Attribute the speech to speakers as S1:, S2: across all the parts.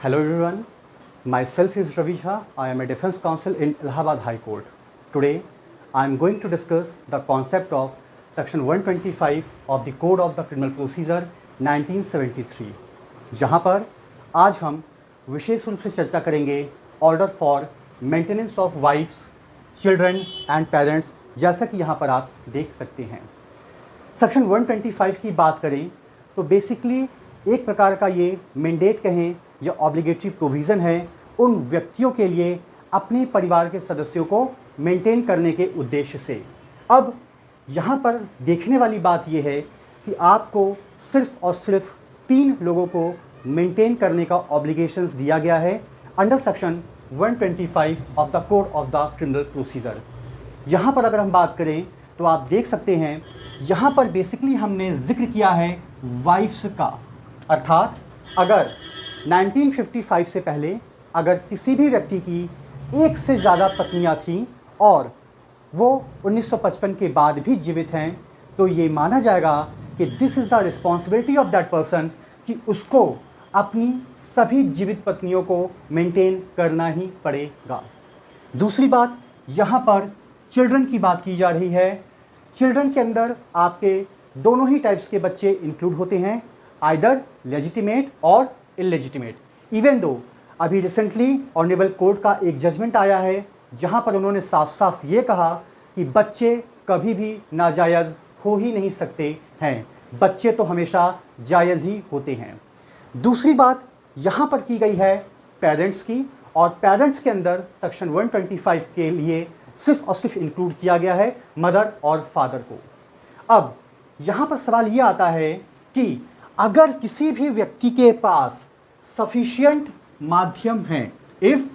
S1: Hello everyone, myself is Ravi Jha. I am a defense counsel in Allahabad High Court. Today I am going to discuss the concept of section 125 of the Code of the Criminal Procedure 1973, जहाँ पर आज हम विशेष रूप से चर्चा करेंगे order for maintenance of wives, children and parents, जैसा कि यहाँ पर आप देख सकते हैं। सेक्शन 125 की बात करें तो बेसिकली एक प्रकार का ये मैंडेट कहें या ऑब्लिगेटरी प्रोविज़न है उन व्यक्तियों के लिए अपने परिवार के सदस्यों को मेंटेन करने के उद्देश्य से। अब यहाँ पर देखने वाली बात यह है कि आपको सिर्फ और सिर्फ 3 लोगों को मेंटेन करने का ऑब्लिगेशंस दिया गया है under section 125 of the code of the criminal procedure. यहाँ पर अगर हम बात करें तो आप देख सकते हैं यहाँ पर बेसिकली हमने जिक्र किया है वाइफ्स का, अर्थात अगर 1955 से पहले अगर किसी भी व्यक्ति की एक से ज़्यादा पत्नियां थीं और वो 1955 के बाद भी जीवित हैं तो ये माना जाएगा कि this is the responsibility of that person कि उसको अपनी सभी जीवित पत्नियों को मेंटेन करना ही पड़ेगा। दूसरी बात, यहाँ पर चिल्ड्रन की बात की जा रही है। चिल्ड्रन के अंदर आपके दोनों ही टाइप्स के बच्चे इंक्लूड होते हैं, आइदर लेजिटिमेट और इलेजिटिमेट। इवन दो अभी रिसेंटली ऑनरेबल कोर्ट का एक जजमेंट आया है जहां पर उन्होंने साफ साफ ये कहा कि बच्चे कभी भी नाजायज़ हो ही नहीं सकते हैं, बच्चे तो हमेशा जायज़ ही होते हैं। दूसरी बात यहाँ पर की गई है पेरेंट्स की, और पेरेंट्स के अंदर सेक्शन 125 के लिए सिर्फ और सिर्फ इंक्लूड किया गया है मदर और फादर को। अब यहाँ पर सवाल ये आता है कि अगर किसी भी व्यक्ति के पास सफिशिएंट माध्यम है, if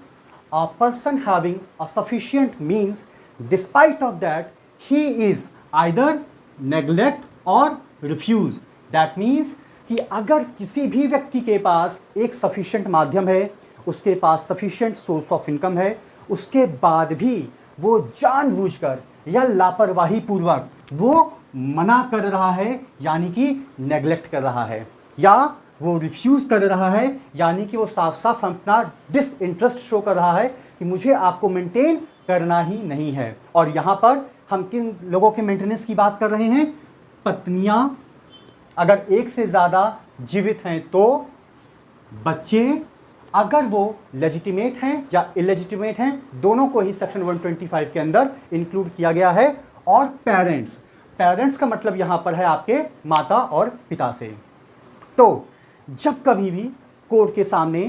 S1: a person having a sufficient means despite of that he is either neglect और रिफ्यूज, दैट मीन्स कि अगर किसी भी व्यक्ति के पास एक सफिशिएंट माध्यम है, उसके पास सफिशिएंट सोर्स ऑफ इनकम है, उसके बाद भी वो जानबूझकर या लापरवाही पूर्वक वो मना कर रहा है यानी कि नेग्लेक्ट कर रहा है, या वो रिफ्यूज कर रहा है यानी कि वो साफ साफ अपना डिसइंटरेस्ट शो कर रहा है कि मुझे आपको मेंटेन करना ही नहीं है। और यहाँ पर हम किन लोगों के मेंटेनेंस की बात कर रहे हैं? पत्नियां अगर एक से ज़्यादा जीवित हैं तो, बच्चे अगर वो लेजिटिमेट हैं या इलेजिटिमेट हैं, दोनों को ही सेक्शन 125 के अंदर इंक्लूड किया गया है। और पेरेंट्स का मतलब यहाँ पर है आपके माता और पिता से। तो जब कभी भी कोर्ट के सामने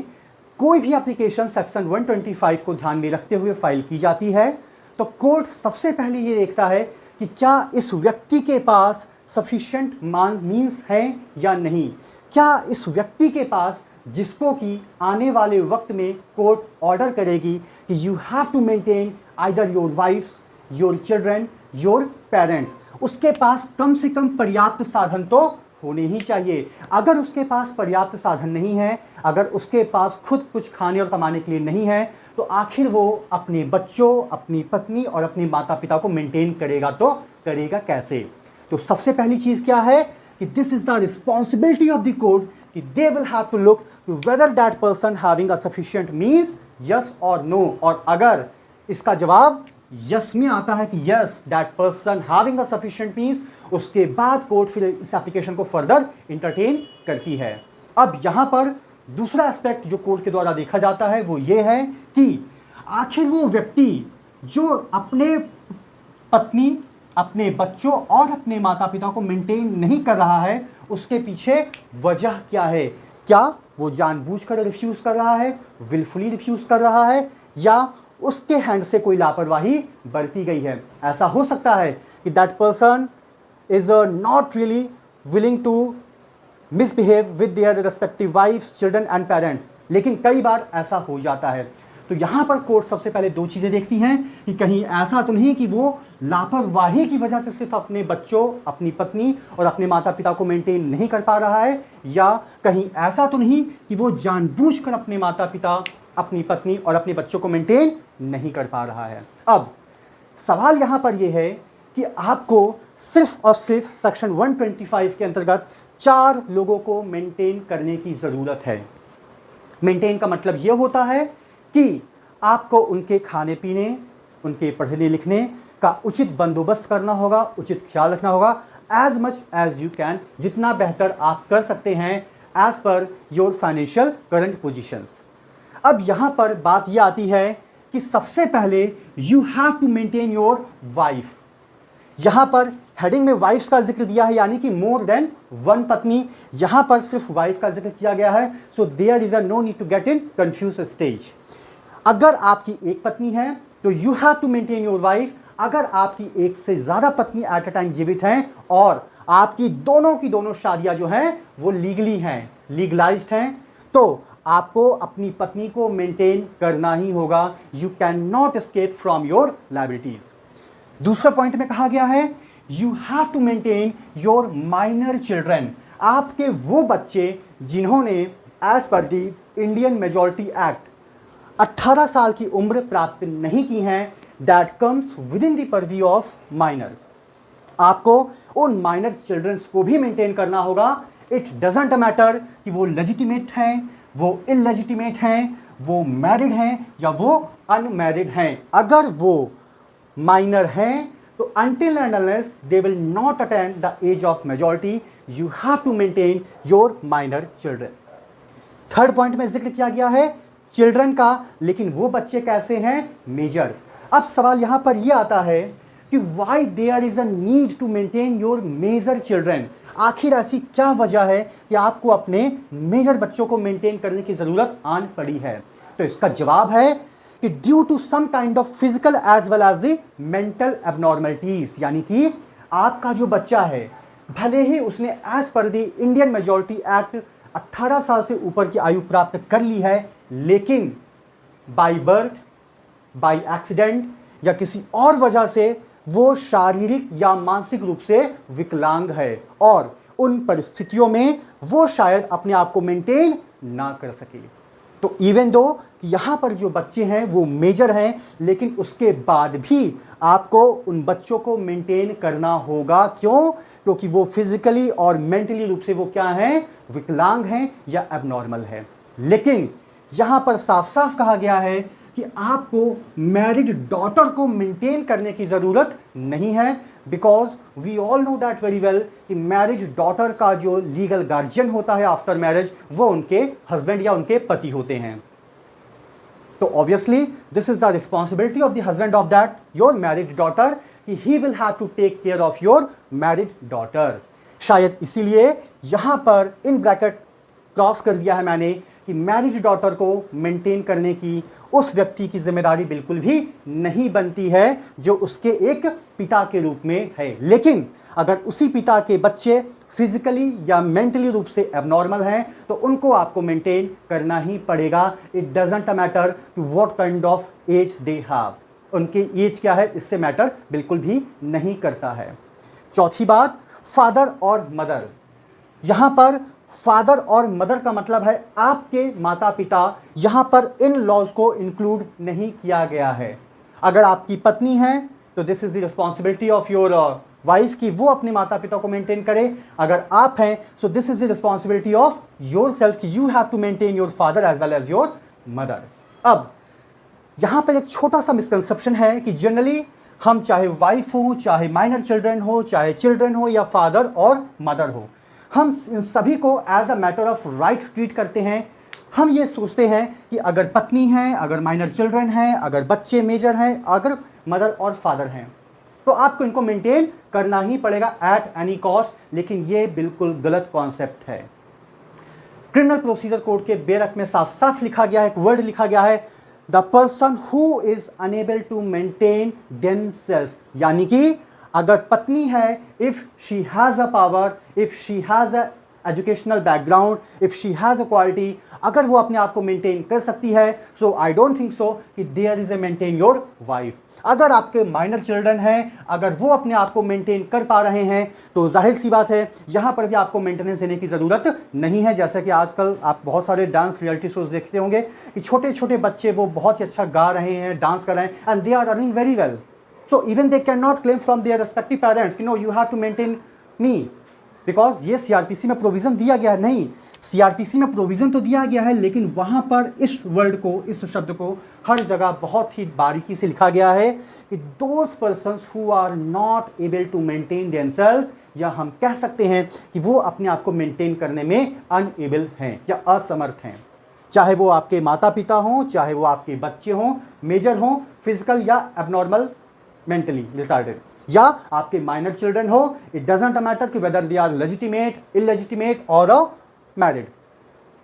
S1: कोई भी एप्लीकेशन सेक्शन 125 को ध्यान में रखते हुए फाइल की जाती है तो कोर्ट सबसे पहले ये देखता है कि क्या इस व्यक्ति के पास सफिशिएंट मीन्स हैं या नहीं, क्या इस व्यक्ति के पास जिसको कि आने वाले वक्त में कोर्ट ऑर्डर करेगी कि you have to maintain either your wife, your children, your parents, उसके पास कम से कम पर्याप्त साधन तो होने ही चाहिए। अगर उसके पास पर्याप्त साधन नहीं है, अगर उसके पास खुद कुछ खाने और कमाने के लिए नहीं है, तो आखिर वो अपने बच्चों, अपनी पत्नी और अपने माता पिता को मेंटेन करेगा तो करेगा कैसे? तो सबसे पहली चीज़ क्या है कि this is the responsibility of the court कि they will have to look to whether that person having a sufficient means, yes और नो। और अगर इसका जवाब यस में आता है कि yes that person having a sufficient means, उसके बाद कोर्ट फिर इस एप्लीकेशन को फर्दर इंटरटेन करती है। अब यहाँ पर दूसरा एस्पेक्ट जो कोर्ट के द्वारा देखा जाता है वो ये है कि आखिर वो व्यक्ति जो अपने पत्नी, अपने बच्चों और अपने माता पिता को मेंटेन नहीं कर रहा है, उसके पीछे वजह क्या है? क्या वो जानबूझकर रिफ्यूज कर रहा है, विलफुली रिफ्यूज कर रहा है, या उसके हैंड से कोई लापरवाही बरती गई है? ऐसा हो सकता है कि that person is not really willing to misbehave with their respective wives, children and parents, लेकिन कई बार ऐसा हो जाता है। तो यहाँ पर कोर्ट सबसे पहले 2 चीज़ें देखती हैं कि कहीं ऐसा तो नहीं कि वो लापरवाही की वजह से सिर्फ अपने बच्चों, अपनी पत्नी और अपने माता पिता को मेंटेन नहीं कर पा रहा है, या कहीं ऐसा तो नहीं कि वो जानबूझकर अपने माता पिता, अपनी पत्नी और अपने बच्चों को मेंटेन नहीं कर पा रहा है। अब सवाल यहाँ पर यह है कि आपको सिर्फ और सिर्फ सेक्शन 125 के अंतर्गत 4 लोगों को मेंटेन करने की ज़रूरत है। मेंटेन का मतलब ये होता है कि आपको उनके खाने पीने, उनके पढ़ने लिखने का उचित बंदोबस्त करना होगा, उचित ख्याल रखना होगा, as much as you can, जितना बेहतर आप कर सकते हैं as per your financial current positions. अब यहाँ पर बात यह आती है कि सबसे पहले you have to maintain your wife. यहाँ पर हेडिंग में वाइफ्स का जिक्र दिया है, यानी कि मोर देन वन पत्नी। यहाँ पर सिर्फ वाइफ का जिक्र किया गया है, so there is a no need to get in confuse stage. अगर आपकी एक पत्नी है तो you have to maintain your wife. अगर आपकी एक से ज्यादा पत्नी एट अ टाइम जीवित हैं और आपकी दोनों की दोनों शादियां जो हैं वो लीगली हैं, लीगलाइज्ड हैं, तो आपको अपनी पत्नी को मेंटेन करना ही होगा। You can not escape from your liabilities. दूसरा पॉइंट में कहा गया है you have to maintain your minor children. आपके वो बच्चे जिन्होंने एज पर दी इंडियन मेजॉरिटी एक्ट 18 साल की उम्र प्राप्त नहीं की हैं, that comes with in the purview of minor. आपको उन माइनर चिल्ड्रंस को भी मेंटेन करना होगा। इट डजेंट मैटर कि वो लेजिटिमेट हैं, वो इलेजिटिमेट हैं, वो मैरिड हैं या वो अनमैरिड हैं। अगर वो माइनर हैं तो until and unless they will not attain the age of majority, you have to maintain your minor children. Third point में जिक्र किया गया है चिल्ड्रन का, लेकिन वो बच्चे कैसे हैं? मेजर। अब सवाल यहां पर यह आता है कि why there is a need to maintain your major children। आखिर ऐसी क्या वजह है कि आपको अपने मेजर बच्चों को मेंटेन करने की जरूरत आन पड़ी है? तो इसका जवाब है कि due to some kind of physical as well as the mental abnormalities, यानी कि आपका जो बच्चा है भले ही उसने as per the Indian majority act 18 साल से ऊपर की आयु प्राप्त कर ली है, लेकिन बाय बर्थ, बाय एक्सीडेंट या किसी और वजह से वो शारीरिक या मानसिक रूप से विकलांग है और उन परिस्थितियों में वो शायद अपने आप को मेंटेन ना कर सके। तो इवन दो यहाँ पर जो बच्चे हैं वो मेजर हैं, लेकिन उसके बाद भी आपको उन बच्चों को मेंटेन करना होगा। क्यों? क्योंकि वो फिजिकली और मेंटली रूप से वो क्या हैं? विकलांग हैं या एबनॉर्मल है। लेकिन यहाँ पर साफ साफ कहा गया है कि आपको मैरिड डॉटर को मेंटेन करने की ज़रूरत नहीं है, because we all know that very well कि मैरिज डॉटर का जो लीगल गार्जियन होता है आफ्टर मैरिज वो उनके हस्बैंड या उनके पति होते हैं। तो obviously this is the responsibility of the husband of that your married daughter कि he will have to take care of your married daughter. शायद इसीलिए यहां पर इन ब्रैकेट क्रॉस कर दिया है मैंने कि मैरिड डॉटर को मेंटेन करने की उस व्यक्ति की जिम्मेदारी बिल्कुल भी नहीं बनती है जो उसके एक पिता के रूप में है। लेकिन अगर उसी पिता के बच्चे फिजिकली या मेंटली रूप से एबनॉर्मल हैं तो उनको आपको मेंटेन करना ही पड़ेगा। It doesn't matter to what kind of age they have, उनकी एज क्या है इससे मैटर बिल्कुल भी नहीं करता है। चौथी बात, फादर और मदर। यहां पर फादर और मदर का मतलब है आपके माता पिता, यहां पर इन लॉज को इंक्लूड नहीं किया गया है। अगर आपकी पत्नी है तो this is the responsibility of your wife कि वो अपने माता पिता को मेंटेन करे। अगर आप हैं so this is the responsibility of yourself कि you have to maintain your father as well as your mother. अब यहां पर एक छोटा सा मिसकंसेप्शन है कि जनरली हम चाहे वाइफ हो, चाहे माइनर चिल्ड्रन हो, चाहे चिल्ड्रन हो या फादर और मदर हो, हम इन सभी को as a matter of right ट्रीट करते हैं। हम ये सोचते हैं कि अगर पत्नी है, अगर माइनर चिल्ड्रन हैं, अगर बच्चे मेजर हैं, अगर मदर और फादर हैं तो आपको इनको मेंटेन करना ही पड़ेगा एट एनी कॉस्ट। लेकिन ये बिल्कुल गलत कॉन्सेप्ट है। क्रिमिनल प्रोसीजर कोड के बेरक में साफ साफ लिखा गया है, एक वर्ड लिखा गया है, the person who is unable to maintain themselves, यानी कि अगर पत्नी है, if she has a power, if she has a educational background, if she has a quality, अगर वो अपने आप को मेंटेन कर सकती है, सो आई डोंट थिंक सो कि there is a maintain your wife. अगर आपके माइनर चिल्ड्रन हैं, अगर वो अपने आप को मेंटेन कर पा रहे हैं तो जाहिर सी बात है यहाँ पर भी आपको मेंटेनेंस देने की ज़रूरत नहीं है। जैसा कि आजकल आप बहुत सारे डांस रियलिटी शोज देखते होंगे कि छोटे छोटे बच्चे वो बहुत ही अच्छा गा रहे हैं, डांस कर रहे हैं, and they are earning very well. So even they cannot claim from their respective parents, you know, you have to maintain me, because ये सीआरपीसी में प्रोविजन दिया गया है। नहीं, सीआरपीसी में प्रोविजन तो दिया गया है, लेकिन वहां पर इस वर्ड को, इस शब्द को हर जगह बहुत ही बारीकी से लिखा गया है कि those persons who are not able to maintain themselves, या हम कह सकते हैं कि वो अपने आप को मेंटेन करने में अनएबल हैं या असमर्थ हैं। चाहे वो आपके माता पिता हों, चाहे वो आपके बच्चे हों, मेजर हों, फिजिकल या एबनॉर्मल, मेंटली रिटार्डेड, या आपके माइनर चिल्ड्रन हो, इट डजंट मैटर कि whether they are legitimate, illegitimate और मैरिड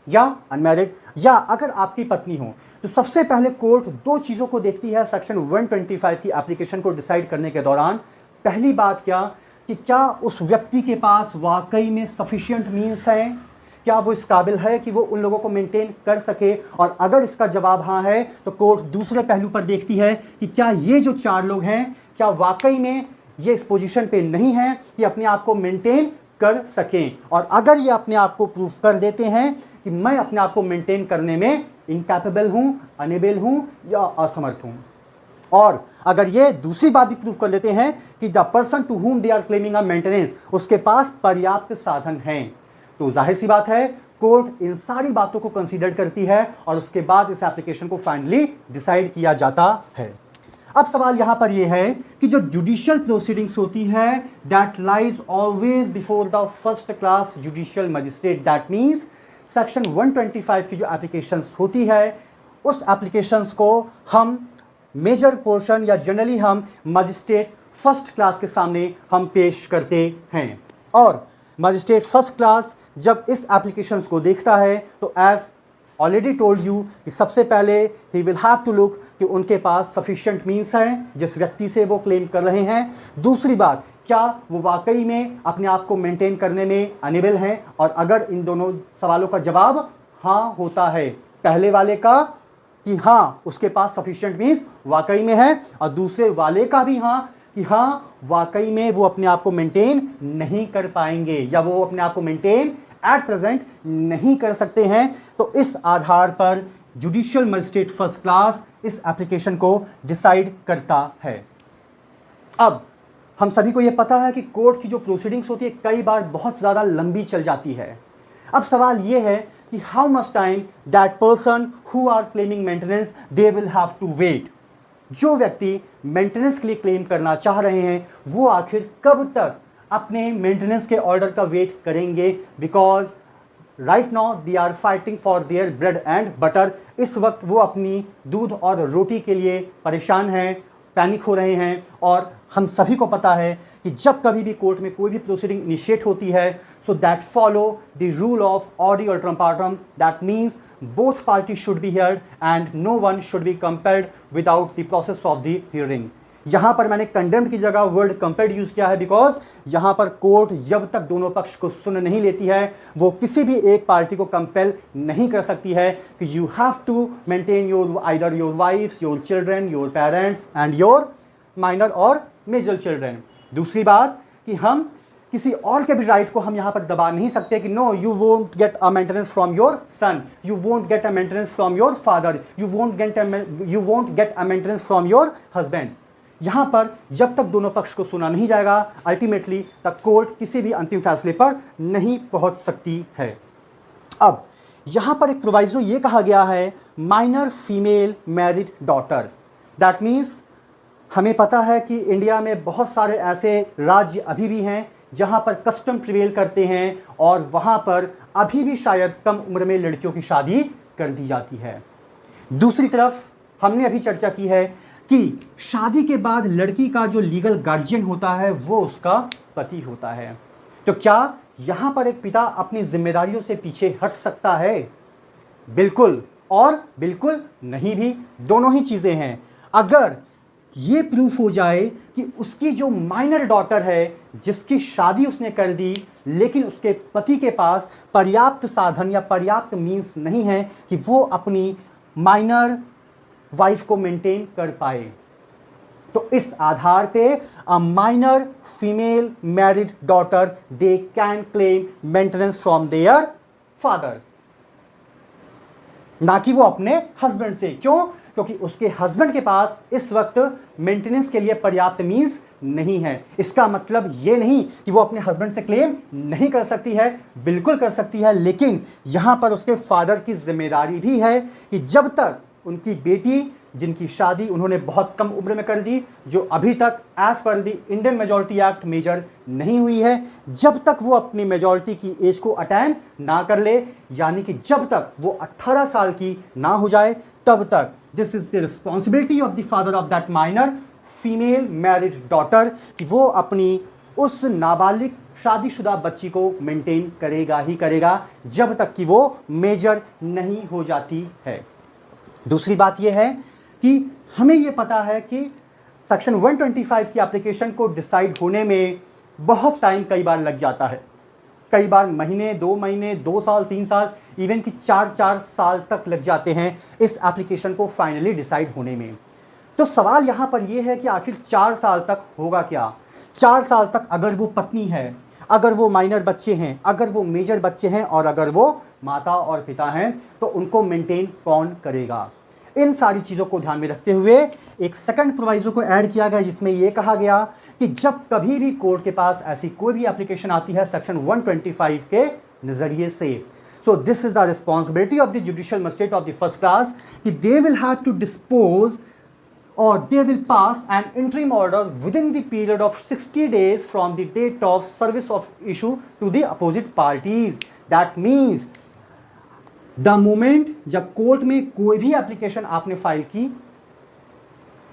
S1: या अनमैरिड, या अगर आपकी पत्नी हो। तो सबसे पहले कोर्ट दो चीज़ों को देखती है सेक्शन 125 की एप्लीकेशन को डिसाइड करने के दौरान। पहली बात क्या, कि क्या उस व्यक्ति के पास वाकई में सफिशिएंट मीन्स हैं, क्या वो इस काबिल है कि वो उन लोगों को मेंटेन कर सके, और अगर इसका जवाब हाँ है तो कोर्ट दूसरे पहलू पर देखती है कि क्या ये जो चार लोग हैं, क्या वाकई में ये इस पोजीशन पे नहीं है कि अपने आप को मेंटेन कर सकें, और अगर ये अपने आप को प्रूफ कर देते हैं कि मैं अपने आप को मेंटेन करने में इनकैपेबल हूं, अनेबल हूं या असमर्थ हूं, और अगर ये दूसरी बात भी प्रूफ कर लेते हैं कि the person to whom they are claiming a maintenance, उसके पास पर्याप्त साधन हैं, तो जाहिर सी बात है कोर्ट इन सारी बातों को कंसीडर करती है और उसके बाद इस एप्लीकेशन को फाइनली डिसाइड किया जाता है। अब सवाल यहां पर यह है कि जो जुडिशियल प्रोसीडिंग्स होती है that lies always before the first class judicial magistrate, that means section 125 की जो एप्लीकेशंस होती है उस एप्लीकेशंस को हम मेजर पोर्शन या जनरली हम मजिस्ट्रेट फर्स्ट क्लास के सामने हम पेश करते हैं, और मजिस्ट्रेट फर्स्ट क्लास जब इस एप्लीकेशंस को देखता है तो एज ऑलरेडी टोल्ड यू कि सबसे पहले ही विल हैव टू लुक कि उनके पास सफिशिएंट मीन्स हैं जिस व्यक्ति से वो क्लेम कर रहे हैं। दूसरी बात, क्या वो वाकई में अपने आप को मेंटेन करने में अनेबल हैं, और अगर इन दोनों सवालों का जवाब हाँ होता है, पहले वाले का कि हाँ उसके पास सफिशिएंट मीन्स वाकई में है, और दूसरे वाले का भी हाँ कि हाँ वाकई में वो अपने आप को मेंटेन नहीं कर पाएंगे या वो अपने आप को मेंटेन एट प्रेजेंट नहीं कर सकते हैं, तो इस आधार पर जुडिशियल मजिस्ट्रेट फर्स्ट क्लास इस एप्लीकेशन को डिसाइड करता है। अब हम सभी को यह पता है कि कोर्ट की जो प्रोसीडिंग्स होती है कई बार बहुत ज़्यादा लंबी चल जाती है। अब सवाल यह है कि how much time that person who are claiming maintenance they will have to wait. जो व्यक्ति मेंटेनेंस के लिए क्लेम करना चाह रहे हैं वो आखिर कब तक अपने मेंटेनेंस के ऑर्डर का वेट करेंगे, because right now they are fighting for their bread and butter. इस वक्त वो अपनी दूध और रोटी के लिए परेशान हैं, पैनिक हो रहे हैं, और हम सभी को पता है कि जब कभी भी कोर्ट में कोई भी प्रोसीडिंग इनिशिएट होती है so that follow the rule of audi alteram partem, that means both parties should be heard and no one should be compelled without the process of the hearing। यहां पर मैंने condemned की जगह word compelled use किया है because यहां पर court जब तक दोनों पक्ष को सुन नहीं लेती है वो किसी भी एक पार्टी को कंपेल नहीं कर सकती है कि you have to maintain your either your wives, your children, your parents and your minor और मेजर चिल्ड्रन। दूसरी बात कि हम किसी और के भी राइट को हम यहां पर दबा नहीं सकते कि no you won't get a maintenance from your son, you won't get a maintenance from your father, you won't get a maintenance from your husband. यहां पर जब तक दोनों पक्ष को सुना नहीं जाएगा अल्टीमेटली तक कोर्ट किसी भी अंतिम फैसले पर नहीं पहुंच सकती है। अब यहां पर एक प्रोवाइजो ये कहा गया है minor female married daughter, that means हमें पता है कि इंडिया में बहुत सारे ऐसे राज्य अभी भी हैं जहां पर कस्टम प्रिवेल करते हैं और वहां पर अभी भी शायद कम उम्र में लड़कियों की शादी कर दी जाती है। दूसरी तरफ हमने अभी चर्चा की है कि शादी के बाद लड़की का जो लीगल गार्जियन होता है वो उसका पति होता है। तो क्या यहां पर एक पिता अपनी जिम्मेदारियों से पीछे हट सकता है? बिल्कुल और बिल्कुल नहीं भी, दोनों ही चीजें हैं। अगर ये प्रूफ हो जाए कि उसकी जो माइनर डॉटर है जिसकी शादी उसने कर दी लेकिन उसके पति के पास पर्याप्त साधन या पर्याप्त मीन्स नहीं है कि वो अपनी माइनर वाइफ को मेंटेन कर पाए, तो इस आधार पे a minor female married daughter they can claim maintenance from their father, ना कि वो अपने हस्बैंड से। क्यों? क्योंकि उसके हस्बैंड के पास इस वक्त मेंटेनेंस के लिए पर्याप्त मीन्स नहीं है। इसका मतलब ये नहीं कि वो अपने हस्बैंड से क्लेम नहीं कर सकती है, बिल्कुल कर सकती है, लेकिन यहाँ पर उसके फादर की जिम्मेदारी भी है कि जब तक उनकी बेटी, जिनकी शादी उन्होंने बहुत कम उम्र में कर दी, जो अभी तक as per the Indian majority act major नहीं हुई है, जब तक वो अपनी मेजॉरिटी की एज को अटेन ना कर ले, यानी कि जब तक वो 18 साल की ना हो जाए, तब तक this is the responsibility of the father of that minor female married daughter कि वो अपनी उस नाबालिग शादीशुदा बच्ची को मेंटेन करेगा ही करेगा जब तक कि वो मेजर नहीं हो जाती है। दूसरी बात यह है कि हमें यह पता है कि सेक्शन 125 की एप्लीकेशन को डिसाइड होने में बहुत टाइम कई बार लग जाता है, कई बार महीने, 2 महीने, 2 साल, 3 साल, इवन कि 4 साल तक लग जाते हैं इस एप्लीकेशन को फाइनली डिसाइड होने में। तो सवाल यहाँ पर यह है कि आखिर 4 साल तक होगा क्या? 4 साल तक अगर वो पत्नी है, अगर वो माइनर बच्चे हैं, अगर वो मेजर बच्चे हैं और अगर वो माता और पिता हैं, तो उनको मेंटेन कौन करेगा? इन सारी चीज़ों को ध्यान में रखते हुए एक सेकंड प्रोवाइजो को ऐड किया गया जिसमें यह कहा गया कि जब कभी भी कोर्ट के पास ऐसी कोई भी एप्लीकेशन आती है सेक्शन 125 के नज़रिए से, so this is the responsibility of the judicial magistrate of the first class कि they will have to dispose or they will pass an interim order within the period of 60 days from the date of service of issue to the opposite parties. That means the moment जब court में कोई भी application आपने file की,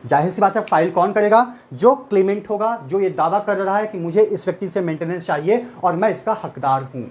S1: जाहिर सी बात है file कौन करेगा? जो क्लेमेंट होगा, जो ये दावा कर रहा है कि मुझे इस व्यक्ति से मेंटेनेंस चाहिए और मैं इसका हकदार हूं,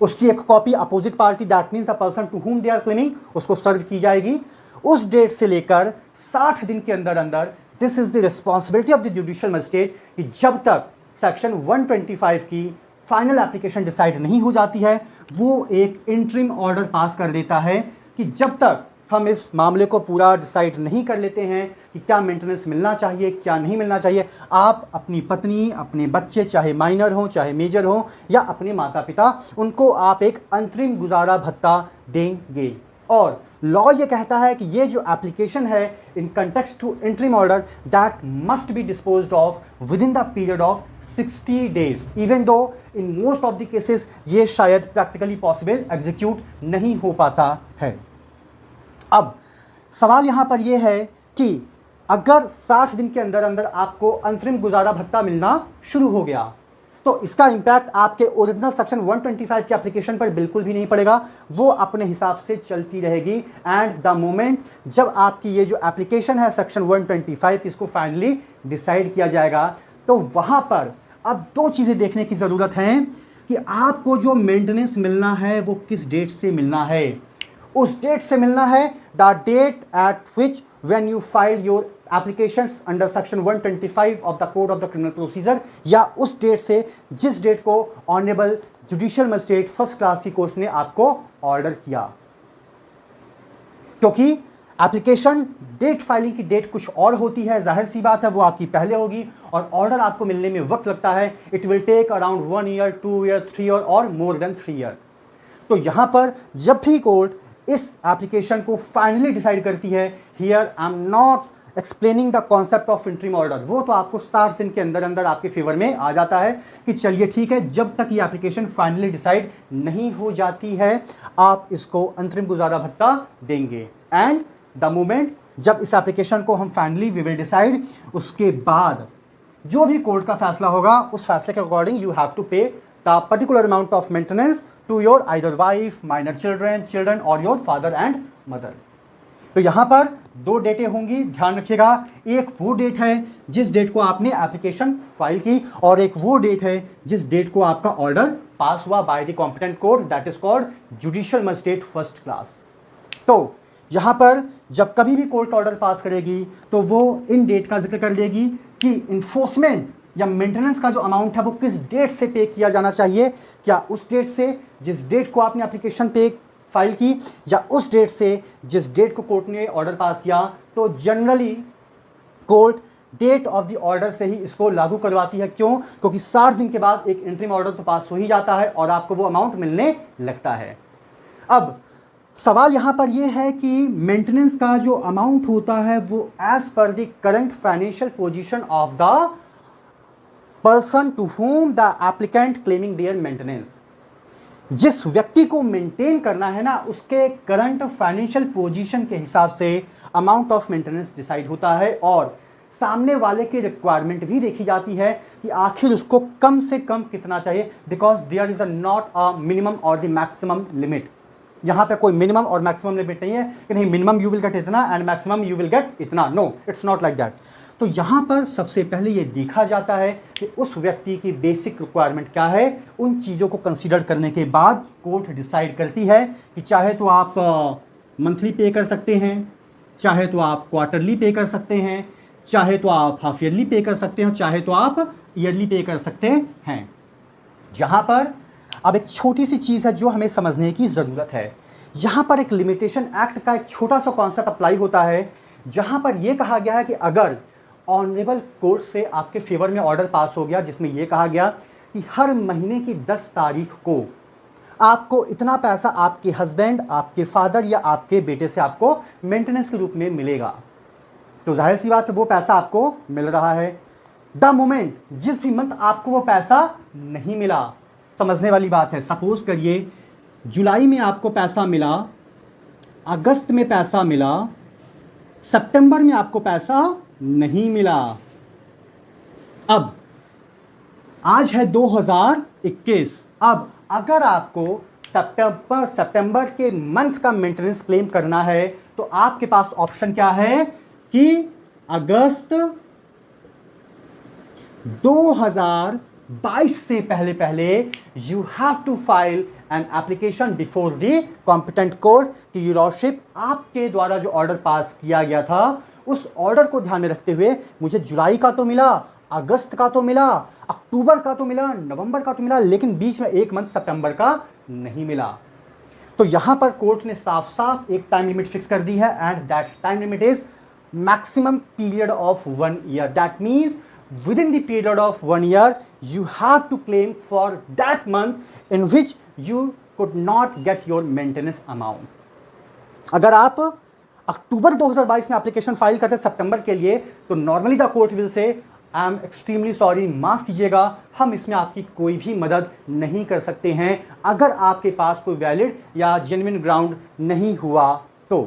S1: उसकी एक copy opposite party, that means the person to whom they are claiming, उसको सर्व की जाएगी। उस डेट से लेकर 60 दिन के अंदर अंदर this is the responsibility of the judicial magistrate कि जब तक सेक्शन 125 की फाइनल एप्लीकेशन डिसाइड नहीं हो जाती है, वो एक इंटरिम ऑर्डर पास कर देता है कि जब तक हम इस मामले को पूरा डिसाइड नहीं कर लेते हैं कि क्या मेंटेनेंस मिलना चाहिए, क्या नहीं मिलना चाहिए, आप अपनी पत्नी, अपने बच्चे, चाहे माइनर हों चाहे मेजर हों, या अपने माता पिता, उनको आप एक अंतरिम गुजारा भत्ता देंगे। और लॉ ये कहता है कि ये जो एप्लीकेशन है in context to interim order that must be disposed of within the period of 60 days, even though in most of the cases ये शायद प्रैक्टिकली पॉसिबल एग्जीक्यूट नहीं हो पाता है। अब सवाल यहाँ पर यह है कि अगर 60 दिन के अंदर अंदर आपको अंतरिम गुजारा भत्ता मिलना शुरू हो गया, तो इसका इंपैक्ट आपके ओरिजिनल सेक्शन 125 की एप्लीकेशन पर बिल्कुल भी नहीं पड़ेगा, वो अपने हिसाब से चलती रहेगी। एंड द मोमेंट जब आपकी ये जो एप्लीकेशन है सेक्शन 125 इसको फाइनली डिसाइड किया जाएगा, तो वहाँ पर अब 2 चीज़ें देखने की ज़रूरत है कि आपको जो मेंटेनेंस मिलना है वो किस डेट से मिलना है। उस डेट से मिलना है the date at which when you file your applications under section 125 of the code of the criminal procedure, या उस डेट से जिस डेट को honourable judicial magistrate first class की कोर्ट ने आपको ऑर्डर किया। क्योंकि एप्लीकेशन डेट फाइलिंग की डेट कुछ और होती है, जाहिर सी बात है वो आपकी पहले होगी और ऑर्डर आपको मिलने में वक्त लगता है। It will take around 1 year, 2 year, 3 year और मोर देन 3 ईयर। तो यहाँ पर जब भी कोर्ट इस एप्लीकेशन को फाइनली डिसाइड करती है, here I am not explaining the concept of interim order, वो तो आपको 60 दिन के अंदर अंदर आपके फेवर में आ जाता है कि चलिए ठीक है, जब तक ये एप्लीकेशन फाइनली डिसाइड नहीं हो जाती है आप इसको अंतरिम गुजारा भत्ता देंगे। एंड द मोमेंट जब इस एप्लीकेशन को हम फाइनली वी विल डिसाइड, उसके बाद जो भी कोर्ट का फैसला होगा उस फैसले के अकॉर्डिंग यू हैव टू पे the particular amount of maintenance to your either wife, minor children or your father and mother। तो यहाँ पर 2 डेटें होंगी, ध्यान रखिएगा। एक वो डेट है जिस डेट को आपने एप्लीकेशन फाइल की और एक वो डेट है जिस डेट को आपका ऑर्डर पास हुआ by the competent court, that is called judicial magistrate first class. तो यहाँ पर जब कभी भी कोर्ट ऑर्डर पास करेगी तो वो इन डेट का जिक्र कर देगी कि इन्फोर्समेंट या मेंटेनेंस का जो अमाउंट है वो किस डेट से पे किया जाना चाहिए, क्या उस डेट से जिस डेट को आपने एप्लीकेशन पे फाइल की, या उस डेट से जिस डेट को कोर्ट ने ऑर्डर पास किया। तो generally court date of the order से ही इसको लागू करवाती है। क्यों? क्योंकि 60 दिन के बाद एक इंटरिम ऑर्डर तो पास हो ही जाता है और आपको वो अमाउंट मिलने लगता है। अब सवाल यहाँ पर यह है कि मेंटेनेंस का जो अमाउंट होता है वो as per the current financial position of the person to whom the applicant claiming their maintenance. जिस व्यक्ति को मेंटेन करना है ना, उसके करंट फाइनेंशियल पोजीशन के हिसाब से अमाउंट ऑफ मेंटेनेंस डिसाइड होता है और सामने वाले की रिक्वायरमेंट भी देखी जाती है कि आखिर उसको कम से कम कितना चाहिए, because there is not a minimum और द मैक्सिमम लिमिट। यहाँ पे कोई मिनिमम और मैक्सिमम लिमिट नहीं है कि नहीं मिनिमम यू विल गेट इतना and maximum you will get इतना, no it's not like that. तो यहाँ पर सबसे पहले ये देखा जाता है कि उस व्यक्ति की बेसिक रिक्वायरमेंट क्या है। उन चीज़ों को कंसीडर करने के बाद कोर्ट डिसाइड करती है कि चाहे तो आप मंथली पे कर सकते हैं, चाहे तो आप क्वार्टरली पे कर सकते हैं, चाहे तो आप हाफ ईयरली पे कर सकते हैं, चाहे तो आप ईयरली पे कर सकते हैं। जहाँ पर अब एक छोटी सी चीज़ है जो हमें समझने की ज़रूरत है। यहाँ पर एक लिमिटेशन एक्ट का एक छोटा सा कॉन्सेप्ट अप्लाई होता है, जहाँ पर यह कहा गया है कि अगर ऑनरेबल कोर्ट से आपके फेवर में ऑर्डर पास हो गया जिसमें यह कहा गया कि हर महीने की 10 तारीख को आपको इतना पैसा आपके हस्बैंड, आपके फादर या आपके बेटे से आपको मेंटेनेंस के रूप में मिलेगा, तो जाहिर सी बात है वो पैसा आपको मिल रहा है। द मोमेंट जिस भी मंथ आपको वो पैसा नहीं मिला, समझने वाली बात है, सपोज करिए जुलाई में आपको पैसा मिला, अगस्त में पैसा मिला, सितंबर में आपको पैसा नहीं मिला। अब आज है 2021, अब अगर आपको सितंबर के मंथ का मेंटेनेंस क्लेम करना है तो आपके पास ऑप्शन क्या है कि अगस्त 2022 से पहले पहले you have to file an application before the competent court कि योर लॉर्डशिप आपके द्वारा जो ऑर्डर पास किया गया था उस ऑर्डर को ध्यान में रखते हुए मुझे जुलाई का तो मिला, अगस्त का तो मिला, अक्टूबर का तो मिला, नवंबर का तो मिला, लेकिन बीच में एक मंथ सितंबर का नहीं मिला। तो यहां पर कोर्ट ने साफ साफ एक टाइम लिमिट फिक्स कर दी है and that time limit is maximum period of 1 year. That means within the period of 1 year you have to claim for that month in which you could not get your maintenance amount। अगर आप अक्टूबर 2022 में application file करते सितंबर के लिए तो normally the court will say I am extremely sorry, माफ़ कीजिएगा, हम इसमें आपकी कोई भी मदद नहीं कर सकते हैं अगर आपके पास कोई वैलिड या जेन्युइन ग्राउंड नहीं हुआ तो।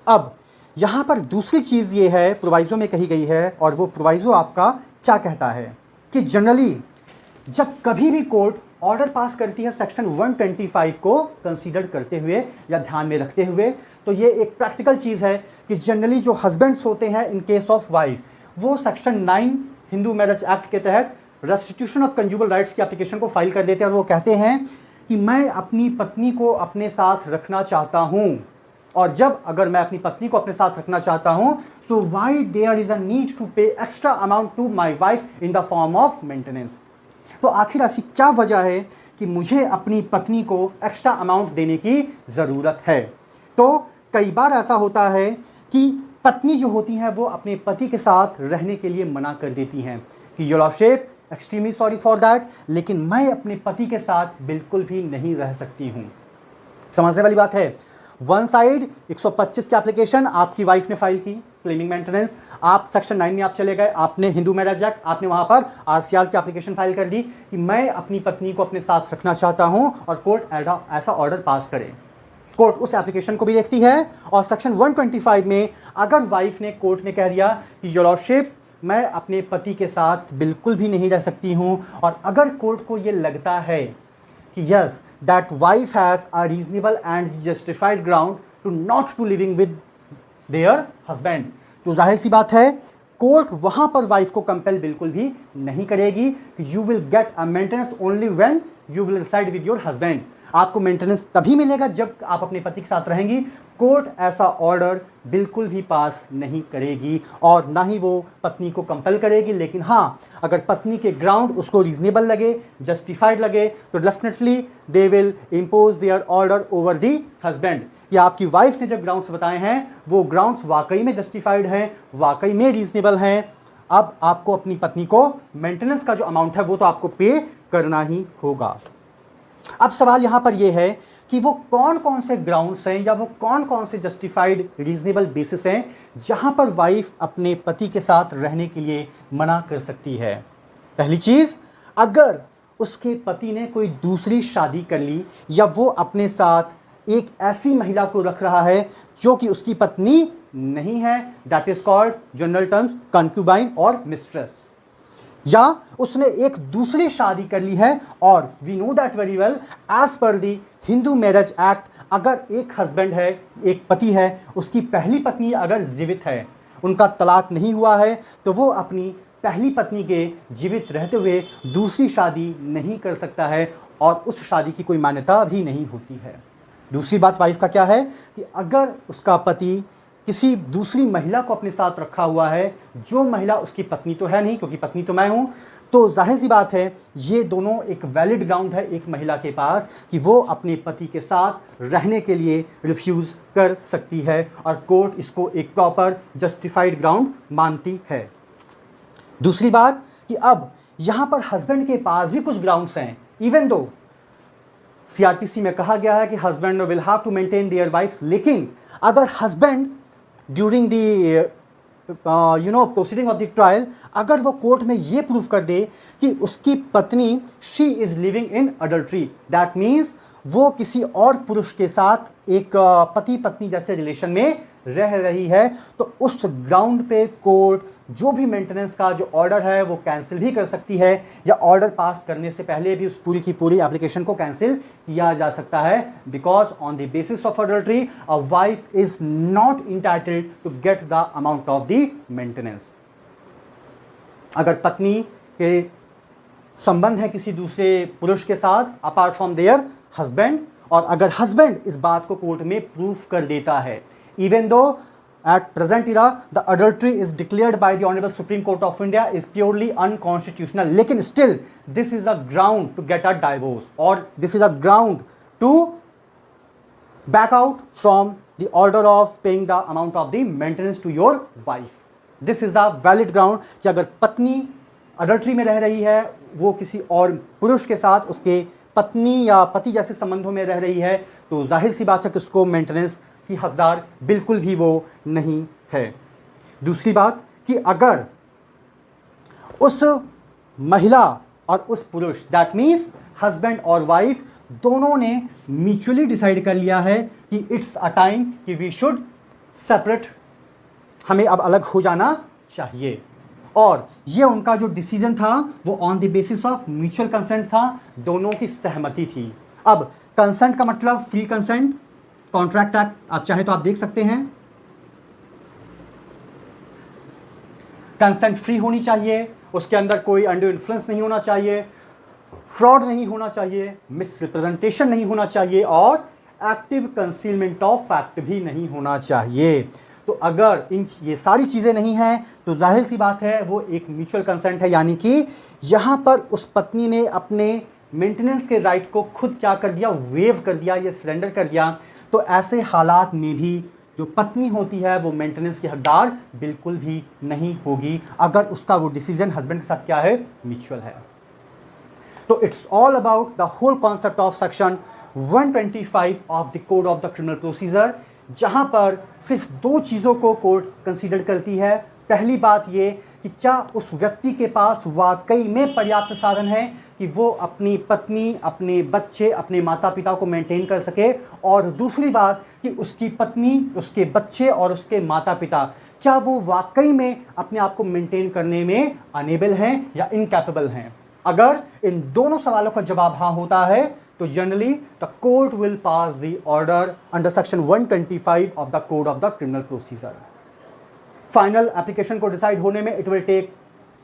S1: अब यहाँ पर दूसरी चीज़ ये है प्रोवाइजो में कही गई है, और वो प्रोवाइजो आपका क्या कहता है कि जनरली जब कभी भी कोर्ट ऑर्डर पास करती है सेक्शन 125 को कंसीडर करते हुए या ध्यान में रखते हुए, तो ये एक प्रैक्टिकल चीज़ है कि जनरली जो हस्बैंड्स होते हैं इन केस ऑफ वाइफ, वो सेक्शन 9 हिंदू मैरिज एक्ट के तहत रेस्टिट्यूशन ऑफ कंज्यूगल राइट्स की एप्लीकेशन को फाइल कर देते हैं और वो कहते हैं कि मैं अपनी पत्नी को अपने साथ रखना चाहता हूँ, और जब अगर मैं अपनी पत्नी को अपने साथ रखना चाहता हूं तो why there is a need to pay extra amount to my wife in the form of maintenance. तो आखिर ऐसी क्या वजह है कि मुझे अपनी पत्नी को एक्स्ट्रा अमाउंट देने की ज़रूरत है। तो कई बार ऐसा होता है कि पत्नी जो होती हैं वो अपने पति के साथ रहने के लिए मना कर देती हैं कि your lordship extremely sorry for that, लेकिन मैं अपने पति के साथ बिल्कुल भी नहीं रह सकती हूँ। समझने वाली बात है। वन साइड 125 की एप्लीकेशन आपकी वाइफ ने फाइल की क्लेमिंग मेंटेनेंस, आप सेक्शन 9 में आप चले गए, आपने हिंदू मैरिज एक्ट, आपने वहां पर आरसीआर की एप्लीकेशन फाइल कर दी कि मैं अपनी पत्नी को अपने साथ रखना चाहता हूं और कोर्ट ऐसा ऑर्डर पास करे। कोर्ट उस एप्लीकेशन को भी देखती है और सेक्शन 125 में अगर वाइफ ने कोर्ट ने कह दिया कि योर लॉर्डशिप मैं अपने पति के साथ बिल्कुल भी नहीं रह सकती हूँ, और अगर कोर्ट को ये लगता है yes that wife has a reasonable and justified ground to not to living with their husband, तो जाहिर सी बात है कोर्ट वहां पर वाइफ को कंपेल बिल्कुल भी नहीं करेगी। You will get a maintenance only when you will reside with your husband. आपको मेंटेनेंस तभी मिलेगा जब आप अपने पति के साथ रहेंगी। कोर्ट ऐसा ऑर्डर बिल्कुल भी पास नहीं करेगी और ना ही वो पत्नी को कंपेल करेगी, लेकिन हाँ अगर पत्नी के ग्राउंड उसको रीजनेबल लगे, जस्टिफाइड लगे, तो definitely they will impose there order over the husband. या आपकी वाइफ ने जो ग्राउंड्स बताए हैं वो ग्राउंड्स वाकई में जस्टिफाइड हैं, वाकई में रीजनेबल हैं। अब आपको अपनी पत्नी को मेंटेनेंस का जो अमाउंट है वो तो आपको पे करना ही होगा। अब सवाल यहाँ पर यह है कि वो कौन कौन से ग्राउंड्स हैं या वो कौन कौन से जस्टिफाइड रीजनेबल बेसिस हैं जहाँ पर वाइफ अपने पति के साथ रहने के लिए मना कर सकती है। पहली चीज, अगर उसके पति ने कोई दूसरी शादी कर ली या वो अपने साथ एक ऐसी महिला को रख रहा है जो कि उसकी पत्नी नहीं है, that is called general terms concubine और मिस्ट्रेस। या उसने एक दूसरी शादी कर ली है, और we know that very well as per the Hindu marriage act, अगर एक हस्बैंड है, एक पति है, उसकी पहली पत्नी अगर जीवित है, उनका तलाक नहीं हुआ है, तो वो अपनी पहली पत्नी के जीवित रहते हुए दूसरी शादी नहीं कर सकता है और उस शादी की कोई मान्यता भी नहीं होती है। दूसरी बात वाइफ का क्या है कि अगर उसका पति किसी दूसरी महिला को अपने साथ रखा हुआ है, जो महिला उसकी पत्नी तो है नहीं, क्योंकि पत्नी तो मैं हूं, तो जाहिर सी बात है ये दोनों एक वैलिड ग्राउंड है एक महिला के पास कि वो अपने पति के साथ रहने के लिए रिफ्यूज़ कर सकती है, और कोर्ट इसको एक प्रॉपर जस्टिफाइड ग्राउंड मानती है। दूसरी बात कि अब यहां पर हस्बैंड के पास भी कुछ ग्राउंड्स हैं, इवन दो सीआरपीसी में कहा गया है कि husband will have to maintain their wife, लेकिन अगर husband during the proceeding of the trial अगर वो कोर्ट में ये प्रूव कर दे कि उसकी पत्नी she is living in adultery, that means वो किसी और पुरुष के साथ एक पति पत्नी जैसे रिलेशन में रह रही है, तो उस ग्राउंड पे कोर्ट जो भी मेंटेनेंस का जो ऑर्डर है वो कैंसिल भी कर सकती है, या ऑर्डर पास करने से पहले भी उस पूरी की पूरी एप्लीकेशन को कैंसिल किया जा सकता है, because on the basis of adultery a wife is not entitled to get the amount of the maintenance. अगर पत्नी के संबंध है किसी दूसरे पुरुष के साथ अपार्ट फ्रॉम देयर हस्बैंड, और अगर हस्बैंड इस बात को कोर्ट में प्रूफ कर देता है, even though at present era the adultery is declared by the Honorable Supreme Court of India is purely unconstitutional, लेकिन still this is a ground to get a divorce, or this is a ground to back out from the order of paying the amount of the maintenance to your wife. This is the valid ground कि अगर पत्नी adultery में रह रही है, वो किसी और पुरुष के साथ उसके पत्नी या पति जैसे संबंधों में रह रही है, तो जाहिर सी बात है कि उसको मेंटेनेंस की हकदार बिल्कुल भी वो नहीं है। दूसरी बात कि अगर उस महिला और उस पुरुष, दैट मीन्स हस्बैंड और वाइफ, दोनों ने म्यूचुअली डिसाइड कर लिया है कि इट्स अ टाइम कि वी शुड सेपरेट, हमें अब अलग हो जाना चाहिए, और ये उनका जो डिसीजन था वो on the basis of mutual consent था, दोनों की सहमति थी। अब कंसेंट का मतलब फ्री कंसेंट, कॉन्ट्रैक्ट एक्ट आप चाहे तो आप देख सकते हैं, कंसेंट फ्री होनी चाहिए, उसके अंदर कोई अंडर इन्फ्लुएंस नहीं होना चाहिए, फ्रॉड नहीं होना चाहिए, मिसरिप्रेजेंटेशन नहीं होना चाहिए, और एक्टिव कंसीलमेंट ऑफ फैक्ट भी नहीं होना चाहिए। तो अगर ये सारी चीज़ें नहीं हैं तो जाहिर सी बात है वो एक म्यूचुअल कंसेंट है, यानी कि यहाँ पर उस पत्नी ने अपने मेंटेनेंस के राइट को खुद क्या कर दिया, वेव कर दिया या सरेंडर कर दिया। तो ऐसे हालात में भी जो पत्नी होती है वो मेंटेनेंस की हकदार बिल्कुल भी नहीं होगी, अगर उसका वो डिसीजन हस्बैंड के साथ क्या है, म्यूचुअल है। तो it's all about the whole concept of section 125 of the code of the criminal procedure, जहां पर सिर्फ दो चीज़ों को कोर्ट कंसीडर करती है। पहली बात ये कि क्या उस व्यक्ति के पास वाकई में पर्याप्त साधन है कि वो अपनी पत्नी, अपने बच्चे, अपने माता पिता को मेंटेन कर सके, और दूसरी बात कि उसकी पत्नी, उसके बच्चे और उसके माता पिता क्या वो वाकई में अपने आप को मेंटेन करने में अनेबल हैं या इनकैपेबल हैं। अगर इन दोनों सवालों का जवाब हाँ होता है तो generally the court will pass the order under section 125 of the code of the criminal procedure. Final application को डिसाइड होने में it will take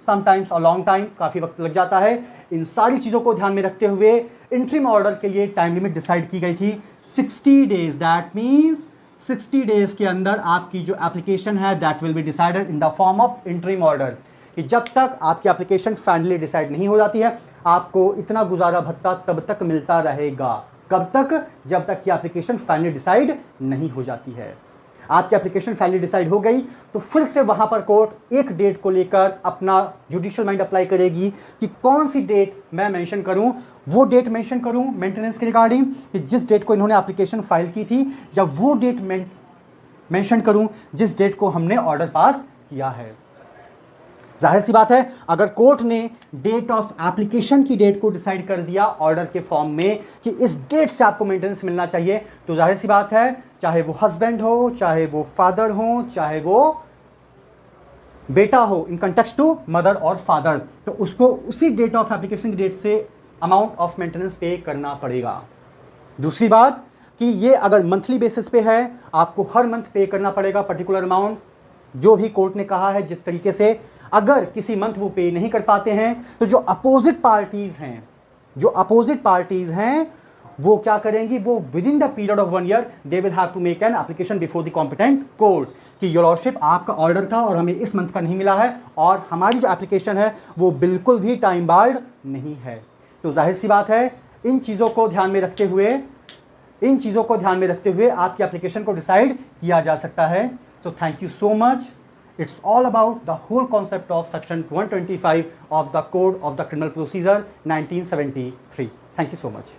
S1: sometimes a long time, काफ़ी वक्त लग जाता है। इन सारी चीज़ों को ध्यान में रखते हुए इंटरिम ऑर्डर के लिए टाइम लिमिट डिसाइड की गई थी 60 डेज, दैट मीन्स 60 डेज के अंदर आपकी जो एप्लीकेशन है that will be decided in the form of interim order, कि जब तक आपकी एप्लीकेशन फाइनली डिसाइड नहीं हो जाती है आपको इतना गुजारा भत्ता तब तक मिलता रहेगा। कब तक? जब तक कि एप्लीकेशन फाइनली डिसाइड नहीं हो जाती है। आपकी एप्लीकेशन फाइनली डिसाइड हो गई तो फिर से वहां पर कोर्ट एक डेट को लेकर अपना जुडिशियल माइंड अप्लाई करेगी कि कौन सी डेट मैं मेंशन करूं, वो डेट मेंशन करूं मेंटेनेंस के रिगार्डिंग कि जिस डेट को इन्होंने एप्लीकेशन फाइल की थी, या वो डेट मेंशन करूं जिस डेट को हमने ऑर्डर पास किया है। जाहिर सी बात है, अगर कोर्ट ने डेट ऑफ एप्लीकेशन की डेट को डिसाइड कर दिया ऑर्डर के फॉर्म में कि इस डेट से आपको मेंटेनेंस मिलना चाहिए, तो जाहिर सी बात है, चाहे वो हस्बैंड हो, चाहे वो फादर हो, चाहे वो बेटा हो, इन कंटेक्स्ट टू मदर और फादर, तो उसको उसी डेट ऑफ एप्लीकेशन की डेट से अमाउंट ऑफ मेंटेनेंस पे करना पड़ेगा। दूसरी बात कि ये अगर मंथली बेसिस पे है, आपको हर मंथ पे करना पड़ेगा पर्टिकुलर अमाउंट, जो भी कोर्ट ने कहा है जिस तरीके से। अगर किसी मंथ वो पे नहीं कर पाते हैं, तो जो अपोजिट पार्टीज हैं वो क्या करेंगी, वो within the period of 1 year they will have to make an application before the competent court कि योर लॉर्डशिप, आपका ऑर्डर था और हमें इस मंथ का नहीं मिला है और हमारी जो एप्लीकेशन है वो बिल्कुल भी टाइम बार्ड नहीं है। तो जाहिर सी बात है, इन चीज़ों को ध्यान में रखते हुए आपकी एप्लीकेशन को डिसाइड किया जा सकता है। So thank you so much. It's all about the whole concept of section 125 of the Code of the Criminal Procedure 1973. Thank you so much.